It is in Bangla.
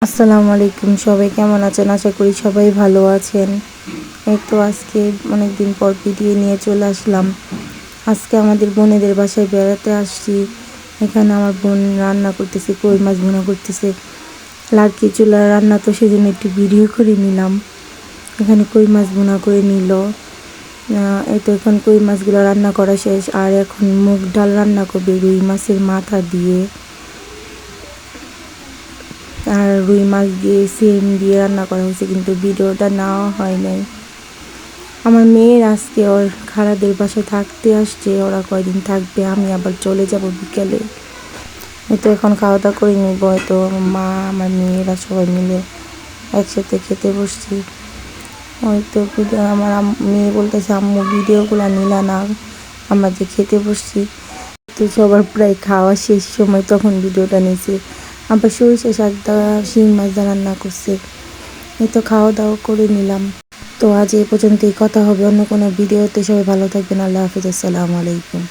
আসসালামু আলাইকুম, সবাই কেমন আছেন? আশা করি সবাই ভালো আছেন। এই তো আজকে অনেকদিন পর ভিডিও নিয়ে চলে আসলাম। আজকে আমাদের বোনেদের বাসায় বেড়াতে আসছি। এখানে আমার বোন রান্না করতেছে, কই মাছ ভুনা করতেছে। লাড়কি চুলা রান্না, তো সেজন্য একটু ভিডিও করে নিলাম। এখানে কই মাছ ভুনা করে নিল। এই তো এখন কই মাছগুলো রান্না করা শেষ, আর এখন মুগ ডাল রান্না করবে রুই মাছের মাথা দিয়ে। আর রুই মাছ দিয়ে সিম দিয়ে রান্না করা হয়েছে, কিন্তু ভিডিওটা নেওয়া হয় নাই। আমার মেয়ের আজকে ওর খালাদের বাসায় থাকতে আসছে, ওরা কয়দিন থাকবে, আমি আবার চলে যাব বিকেলে। এই তো এখন খাওয়া দাওয়া করে নিব। হয়তো মা, আমার মেয়েরা সবাই মিলে একসাথে খেতে বসছি। ওই তো আমার মেয়ে বলতেছে, আম্মু ভিডিওগুলো নিলা না, আমরা যে খেতে বসছি। তো সবার প্রায় খাওয়া শেষ সময় তখন ভিডিওটা নিয়েছে। আবার সরিষা শাক দেওয়া শিং মাছ দিয়ে রান্না করছে। এই তো খাওয়া দাওয়া করে নিলাম। তো আজ এই পর্যন্তই, কথা হবে অন্য কোনো ভিডিওতে। সবাই ভালো থাকবেন। আল্লাহ হাফিজ, আসসালামু আলাইকুম।